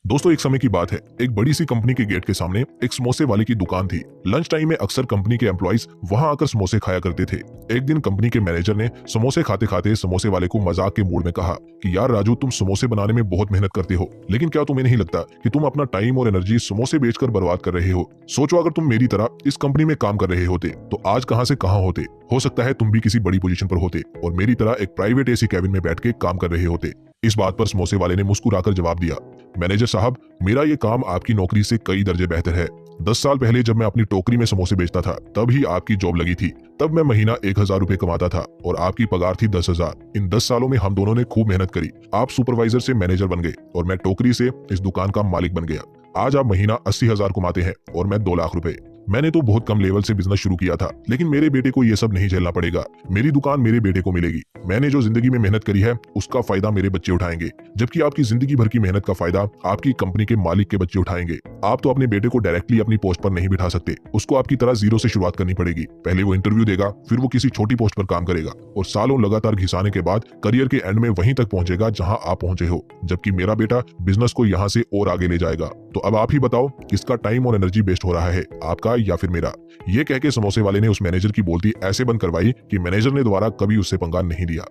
दोस्तों, एक समय की बात है। एक बड़ी सी कंपनी के गेट के सामने एक समोसे वाले की दुकान थी। लंच टाइम में अक्सर कंपनी के एम्प्लॉइज वहां आकर समोसे खाया करते थे। एक दिन कंपनी के मैनेजर ने समोसे खाते खाते समोसे वाले को मजाक के मूड में कहा कि यार राजू, तुम समोसे बनाने में बहुत मेहनत करते हो, लेकिन क्या तुम्हें नहीं लगता कि तुम अपना टाइम और एनर्जी समोसे बेचकर बर्बाद कर रहे हो? सोचो, अगर तुम मेरी तरह इस कंपनी में काम कर रहे होते तो आज कहां से कहां होते। हो सकता है तुम भी किसी बड़ी पोजीशन पर होते और मेरी तरह एक प्राइवेट एसी कैबिन में बैठ के काम कर रहे होते। इस बात पर समोसे वाले ने मुस्कुराकर जवाब दिया, मैनेजर साहब, मेरा ये काम आपकी नौकरी से कई दर्जे बेहतर है। 10 साल पहले जब मैं अपनी टोकरी में समोसे बेचता था तब ही आपकी जॉब लगी थी। तब मैं महीना 1000 रुपए कमाता था और आपकी पगार थी 10,000। इन 10 सालों में हम दोनों ने खूब मेहनत करी। आप सुपरवाइजर से मैनेजर बन गए और मैं टोकरी से इस दुकान का मालिक बन गया। आज आप महीना 80,000 कमाते हैं और मैं 2 लाख रुपए। मैंने तो बहुत कम लेवल से बिजनेस शुरू किया था, लेकिन मेरे बेटे को ये सब नहीं झेलना पड़ेगा। मेरी दुकान मेरे बेटे को मिलेगी। मैंने जो जिंदगी में मेहनत करी है उसका फायदा मेरे बच्चे उठाएंगे, जबकि आपकी जिंदगी भर की मेहनत का फायदा आपकी कंपनी के मालिक के बच्चे उठाएंगे। आप तो अपने बेटे को डायरेक्टली अपनी पोस्ट पर नहीं बिठा सकते। उसको आपकी तरह जीरो से शुरुआत करनी पड़ेगी। पहले वो इंटरव्यू देगा, फिर वो किसी छोटी पोस्ट पर काम करेगा और सालों लगातार घिसाने के बाद करियर के एंड में वहीं तक पहुंचेगा जहां आप पहुंचे हो, जबकि मेरा बेटा बिजनेस को यहां से और आगे ले जाएगा। तो अब आप ही बताओ, किसका टाइम और एनर्जी वेस्ट हो रहा है, आपका या फिर मेरा? ये कह के समोसे वाले ने उस मैनेजर की बोलती ऐसे बंद करवाई कि मैनेजर ने दोबारा कभी उससे पंगा नहीं लिया।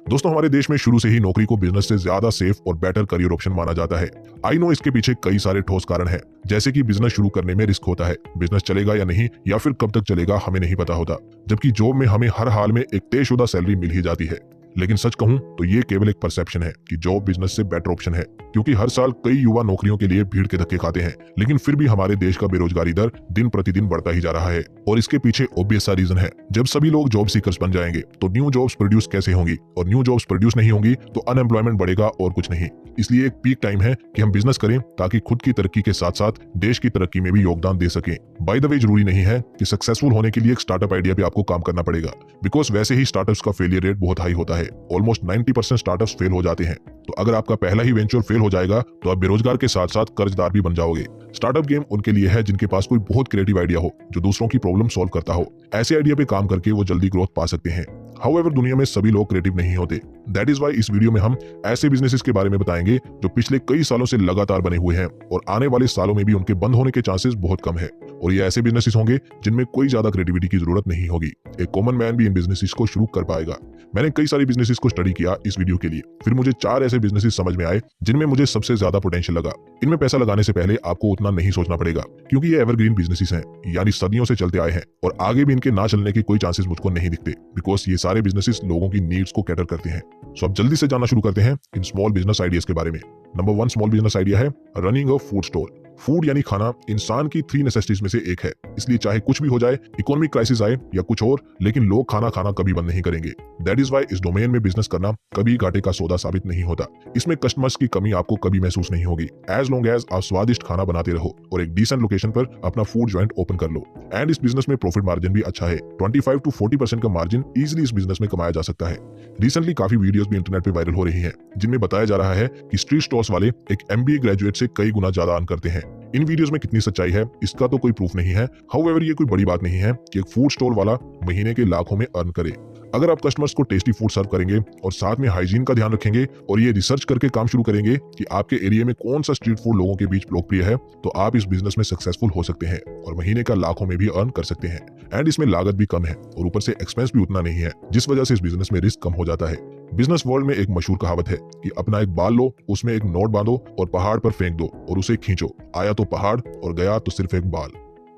दोस्तों, हमारे देश में शुरू से ही नौकरी को बिजनेस से ज्यादा सेफ और बेटर करियर ऑप्शन माना जाता है। आई नो, इसके पीछे कई सारे ठोस कारण हैं, जैसे कि बिजनेस शुरू करने में रिस्क होता है, बिजनेस चलेगा या नहीं या फिर कब तक चलेगा हमें नहीं पता होता, जबकि जॉब में हमें हर हाल में एक तयशुदा सैलरी मिल ही जाती है। लेकिन सच कहूं तो ये केवल एक परसेप्शन है कि जॉब बिजनेस से बेटर ऑप्शन है, क्योंकि हर साल कई युवा नौकरियों के लिए भीड़ के धक्के खाते हैं, लेकिन फिर भी हमारे देश का बेरोजगारी दर दिन प्रतिदिन बढ़ता ही जा रहा है। और इसके पीछे ऑब्वियस सा रीजन है, जब सभी लोग जॉब सीकर्स बन जाएंगे तो न्यू जॉब्स प्रोड्यूस कैसे होंगी, और न्यू जॉब्स प्रोड्यूस नहीं होंगी तो अनएम्प्लॉयमेंट बढ़ेगा और कुछ नहीं। इसलिए एक पीक टाइम है कि हम बिजनेस करें ताकि खुद की तरक्की के साथ साथ देश की तरक्की में भी योगदान दे सकें। बाय द वे, जरूरी नहीं है कि सक्सेसफुल होने के लिए एक स्टार्टअप आइडिया पे आपको काम करना पड़ेगा, बिकॉज वैसे ही स्टार्टअप्स का फेलियर रेट बहुत हाई होता है। ऑलमोस्ट 90% स्टार्टअप्स फेल हो जाते हैं। तो अगर आपका पहला ही वेंचर फेल हो जाएगा तो आप बेरोजगार के साथ साथ कर्जदार भी बन जाओगे। स्टार्टअप गेम उनके लिए है जिनके पास कोई बहुत क्रिएटिव आइडिया हो, जो दूसरों की प्रॉब्लम सॉल्व करता हो। ऐसे आइडिया पे काम करके वो जल्दी ग्रोथ पा सकते हैं। हाउएवर, दुनिया में सभी लोग क्रिएटिव नहीं होते। दैट इज वाई इस वीडियो में हम ऐसे बिजनेसेस के बारे में बताएंगे जो पिछले कई सालों से लगातार बने हुए हैं और आने वाले सालों में भी उनके बंद होने के चांसेस बहुत कम है। और ये ऐसे बिजनेसेस होंगे जिनमें कोई ज्यादा क्रिएटिविटी की जरूरत नहीं होगी। एक कॉमन मैन भी इन बिजनेसेस को शुरू कर पाएगा। मैंने कई सारे बिजनेसेस को स्टडी किया इस वीडियो के लिए, फिर मुझे 4 ऐसे बिजनेसेस समझ में आए जिनमें मुझे सबसे ज्यादा पोटेंशियल लगा। इनमें पैसा लगाने से पहले आपको उतना नहीं सोचना पड़ेगा, क्योंकि ये एवरग्रीन बिजनेसेस हैं, यानी सदियों से चलते आए हैं और आगे भी इनके ना चलने के कोई चांसेस मुझको नहीं दिखते, बिकॉज ये सारे बिजनेसेस लोगों की नीड्स को कैटर करते हैं। सो अब जल्दी से जानना शुरू करते हैं इन स्मॉल बिजनेस आइडियाज के बारे में। नंबर 1 स्मॉल बिजनेस आइडिया है running a food store. Food यानी खाना इंसान की 3 नेसेसिटीज में से एक है, इसलिए चाहे कुछ भी हो जाए, इकोनॉमिक क्राइसिस आए या कुछ और, लेकिन लोग खाना खाना कभी बंद नहीं करेंगे। दैट इज वाई इस डोमेन में बिजनेस करना कभी घाटे का सौदा साबित नहीं होता। इसमें कस्टमर्स की कमी आपको कभी महसूस नहीं होगी, एज लॉन्ग एज आप स्वादिष्ट खाना बनाते रहो और एक डिसेंट लोकेशन पर अपना फूड जॉइंट ओपन कर लो। एंड इस बिजनेस में प्रॉफिट मार्जिन भी अच्छा है। 25 to 40% का मार्जिन इजिली इस बिजनेस में कमाया जा सकता है। रिसेंटली काफी वीडियोस भी इंटरनेट पे वायरल हो रही हैं, जिनमें बताया जा रहा है कि स्ट्रीट स्टॉल्स वाले एक MBA ग्रेजुएट से कई गुना ज्यादा अर्न करते हैं। इन वीडियोस में कितनी सच्चाई है इसका तो कोई प्रूफ नहीं है। हाउएवर, ये कोई बड़ी बात नहीं है कि एक फूड स्टॉल वाला महीने के लाखों में अर्न करे। अगर आप कस्टमर्स को टेस्टी फूड सर्व करेंगे और साथ में हाइजीन का ध्यान रखेंगे और ये रिसर्च करके काम शुरू करेंगे कि आपके एरिया में कौन सा स्ट्रीट फूड लोगों के बीच लोकप्रिय है, तो आप इस बिजनेस में सक्सेसफुल हो सकते हैं और महीने का लाखों में भी अर्न कर सकते हैं। एंड इसमें लागत भी कम है और ऊपर से एक्सपेंस भी उतना नहीं है, जिस वजह से इस बिजनेस में रिस्क कम हो जाता है। बिजनेस वर्ल्ड में एक मशहूर कहावत है कि अपना एक बाल लो, उसमें एक नोट बांधो और पहाड़ पर फेंक दो और उसे खींचो, आया तो पहाड़ और गया तो सिर्फ एक बाल।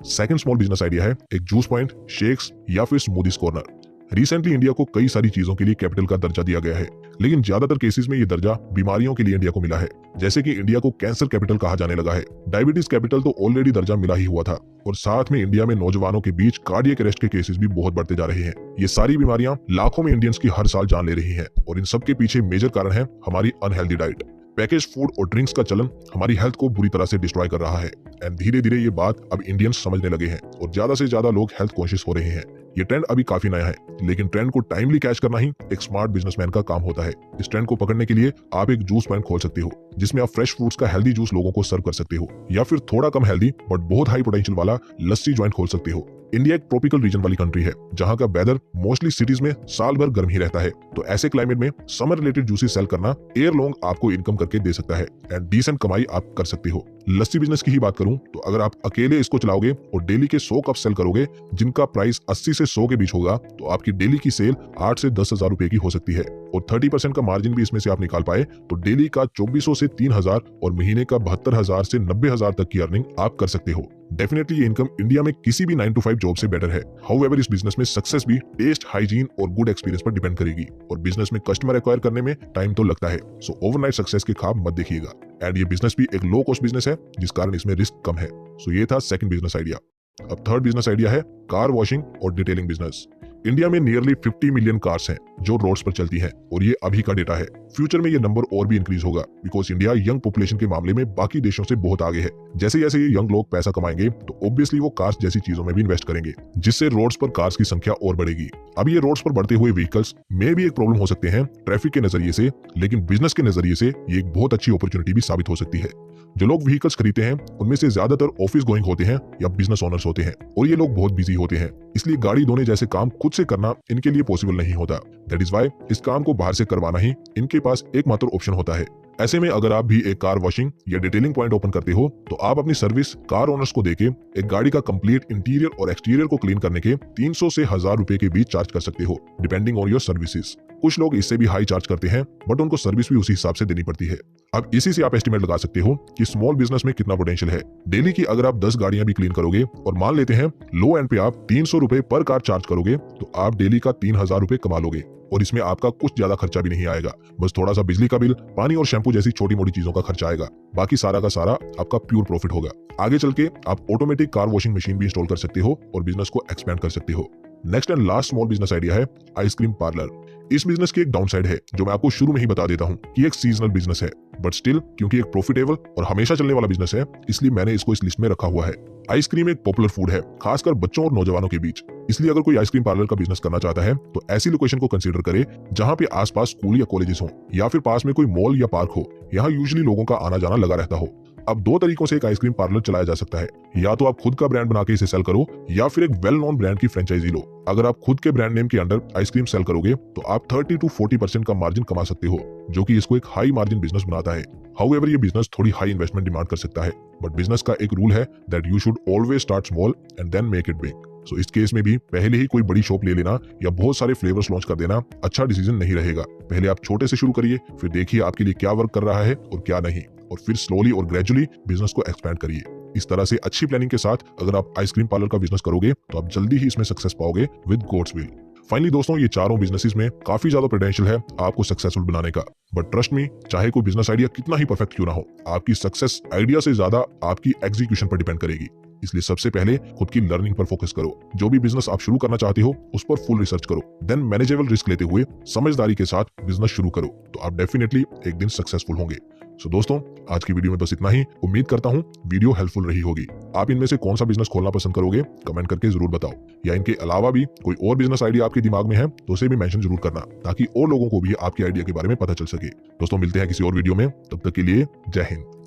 सेकंड स्मॉल बिजनेस आइडिया है एक जूस पॉइंट, शेक्स या फिर स्मूदीज कॉर्नर। रिसेंटली इंडिया को कई सारी चीजों के लिए कैपिटल का दर्जा दिया गया है, लेकिन ज्यादातर केसेस में ये दर्जा बीमारियों के लिए इंडिया को मिला है। जैसे कि इंडिया को कैंसर कैपिटल कहा जाने लगा है। डायबिटीज कैपिटल तो ऑलरेडी दर्जा मिला ही हुआ था और साथ में इंडिया में नौजवानों के बीच कार्डियक अरेस्ट के केसेस भी बहुत बढ़ते जा रहे हैं। ये सारी बीमारियां लाखों में इंडियंस की हर साल जान ले रही हैं और इन सब के पीछे मेजर कारण है हमारी अनहेल्दी डाइट। पैकेज फूड और ड्रिंक्स का चलन हमारी हेल्थ को बुरी तरह से डिस्ट्रॉय कर रहा है एंड धीरे धीरे ये बात अब इंडियंस समझने लगे हैं और ज्यादा से ज्यादा लोग हेल्थ कॉन्शियस हो रहे हैं। ये ट्रेंड अभी काफी नया है, लेकिन ट्रेंड को टाइमली कैच करना ही एक स्मार्ट बिजनेसमैन का काम होता है। इस ट्रेंड को पकड़ने के लिए आप एक जूस पॉइंट खोल सकते हो, जिसमें आप फ्रेश फ्रूट्स का हेल्दी जूस लोगों को सर्व कर सकते हो, या फिर थोड़ा कम हेल्दी बट बहुत हाई पोटेंशियल वाला लस्सी जॉइंट खोल सकते हो। इंडिया एक ट्रॉपिकल रीजन वाली कंट्री है जहां का वेदर मोस्टली सिटीज में साल भर गर्म ही रहता है, तो ऐसे क्लाइमेट में समर रिलेटेड जूसेस सेल करना ईयर लॉन्ग आपको इनकम करके दे सकता है एंड डिसेंट कमाई आप कर सकते हो। लस्सी बिजनेस की ही बात करूं तो अगर आप अकेले इसको चलाओगे और डेली के 100 कप सेल करोगे जिनका प्राइस 80 से 100 के बीच होगा, तो आपकी डेली की सेल 8 से 10,000 रुपए की हो सकती है और 30% का मार्जिन भी इसमें से आप निकाल पाए तो डेली का 2400 से 3000 और महीने का 72,000 से 90,000 तक की अर्निंग आप कर सकते हो। डेफिनेटली ये इनकम इंडिया में किसी भी 9 to 5 जॉब से बेटर है। हाउएवर इस बिजनेस में सक्सेस भी टेस्ट, हाइजीन और गुड एक्सपीरियंस पर डिपेंड करेगी और बिजनेस में कस्टमर एक्वायर करने में टाइम तो लगता है, सो ओवरनाइट सक्सेस के ख्वाब मत देखिएगा। एंड ये बिजनेस भी एक लो कॉस्ट बिजनेस है जिस कारण इसमें रिस्क कम है। सो ये था सेकंड बिजनेस आइडिया। अब थर्ड बिजनेस आइडिया है कार वॉशिंग और डिटेलिंग बिजनेस। इंडिया में नियरली 50 मिलियन कार्स हैं जो रोड्स पर चलती हैं और ये अभी का डेटा है। फ्यूचर में ये नंबर और भी इंक्रीज होगा बिकॉज इंडिया यंग पॉपुलेशन के मामले में बाकी देशों से बहुत आगे है। जैसे जैसे ये यंग लोग पैसा कमाएंगे तो ऑब्वियसली वो कार्स जैसी चीजों में भी इन्वेस्ट करेंगे जिससे रोड्स पर कार्स की संख्या और बढ़ेगी। अभी ये रोड्स पर बढ़ते हुए व्हीकल्स में भी एक प्रॉब्लम हो सकते हैं ट्रैफिक के नजरिए से, लेकिन बिजनेस के नजरिए से ये एक बहुत अच्छी अपॉर्चुनिटी भी साबित हो सकती है। जो लोग व्हीकल्स खरीदते हैं उनमें से ज्यादातर ऑफिस गोइंग होते हैं या बिजनेस ओनर्स होते हैं और ये लोग बहुत बिजी होते हैं, इसलिए गाड़ी धोने जैसे काम खुद से करना इनके लिए पॉसिबल नहीं होता। दैट इज वाई इस काम को बाहर से करवाना ही इनके पास एकमात्र ऑप्शन होता है। ऐसे में अगर आप भी एक कार वॉशिंग या डिटेलिंग पॉइंट ओपन करते हो तो आप अपनी सर्विस कार ओनर्स को देके एक गाड़ी का कंप्लीट इंटीरियर और एक्सटीरियर को क्लीन करने के 300 से 1000 रुपए के बीच चार्ज कर सकते हो डिपेंडिंग ऑन योर सर्विसेज। कुछ लोग इससे भी हाई चार्ज करते हैं बट उनको सर्विस भी उसी हिसाब से देनी पड़ती है। अब इसी से आप एस्टिमेट लगा सकते हो कि स्मॉल बिजनेस में कितना पोटेंशियल है। डेली की अगर आप 10 गाड़ियां भी क्लीन करोगे और मान लेते हैं लो एंड पे आप 300 रुपए पर कार चार्ज करोगे तो आप डेली का 3000 रुपए कमा लोगे और इसमें आपका कुछ ज्यादा खर्चा भी नहीं आएगा। बस थोड़ा सा बिजली का बिल, पानी और शैम्पू जैसी छोटी मोटी चीजों का खर्चा आएगा, बाकी सारा का सारा आपका प्योर प्रॉफिट होगा। आगे चल के आप ऑटोमेटिक कार वॉशिंग मशीन भी इंस्टॉल कर सकते हो और बिजनेस को एक्सपेंड कर सकते हो। Next and last small business idea है आइसक्रीम पार्लर। इस बिजनेस की एक डाउन साइड है जो मैं आपको शुरू में ही बता देता हूँ कि एक सीजनल बिजनेस है, बट स्टिल क्योंकि एक प्रॉफिटेबल और हमेशा चलने वाला बिजनेस है इसलिए मैंने इसको इस लिस्ट में रखा हुआ है। आइसक्रीम एक पॉपुलर फूड है खासकर बच्चों और नौजवानों के बीच, इसलिए अगर कोई आइसक्रीम पार्लर का बिजनेस करना चाहता है तो ऐसी लोकेशन को कंसीडर करे जहां पे आसपास स्कूल या कॉलेजेस हो या फिर पास में कोई मॉल या पार्क हो, यहाँ यूजुअली लोगों का आना जाना लगा रहता हो। अब दो तरीकों से एक आइसक्रीम पार्लर चलाया जा सकता है, या तो आप खुद का ब्रांड बना के इसे सेल करो या फिर एक वेल नोन ब्रांड की फ्रेंचाइजी लो। अगर आप खुद के ब्रांड नेम के अंडर आइसक्रीम सेल करोगे तो आप 30 to 40% का मार्जिन कमा सकते हो जो कि इसको एक हाई मार्जिन बिजनेस बनाता है। हाउएवर ये बिजनेस थोड़ी हाई इन्वेस्टमेंट डिमांड कर सकता है, बट बिजनेस का एक रूल है that you should always start small and then make it big. So इस केस में भी पहले ही कोई बड़ी शॉप ले लेना या बहुत सारे फ्लेवर्स लॉन्च कर देना अच्छा डिसीजन नहीं रहेगा। पहले आप छोटे से शुरू करिए, फिर देखिए आपके लिए क्या वर्क कर रहा है और क्या नहीं, और फिर स्लोली और ग्रेजुअली बिजनेस को एक्सपैंड करिए। इस तरह से अच्छी प्लानिंग के साथ अगर आप आइसक्रीम पार्लर का बिजनेस करोगे तो आप जल्दी ही इसमें सक्सेस पाओगे विद गॉड्स विल। फाइनली दोस्तों, ये चारों बिजनेसेस में काफी ज्यादा पोटेंशियल है आपको सक्सेसफुल बनाने का, बट ट्रस्ट मी, चाहे कोई बिजनेस आइडिया कितना ही परफेक्ट क्यों ना हो, आपकी सक्सेस आइडिया से ज्यादा आपकी एग्जीक्यूशन पर डिपेंड करेगी। इसलिए सबसे पहले खुद की लर्निंग पर फोकस करो। जो भी बिजनेस आप शुरू करना चाहते हो उस पर फुल रिसर्च करो, देन मैनेजेबल रिस्क लेते हुए समझदारी के साथ बिजनेस शुरू करो, तो आप डेफिनेटली एक दिन सक्सेसफुल होंगे। सो दोस्तों, आज की वीडियो में बस इतना ही। उम्मीद करता हूँ वीडियो हेल्पफुल रही होगी। आप इनमें से कौन सा बिजनेस खोलना पसंद करोगे कमेंट करके जरूर बताओ, या इनके अलावा भी कोई और बिजनेस आइडिया आपके दिमाग में है तो उसे भी मेंशन जरूर करना ताकि और लोगों को भी आपके आइडिया के बारे में पता चल सके। दोस्तों, मिलते हैं किसी और वीडियो में, तब तक के लिए जय हिंद।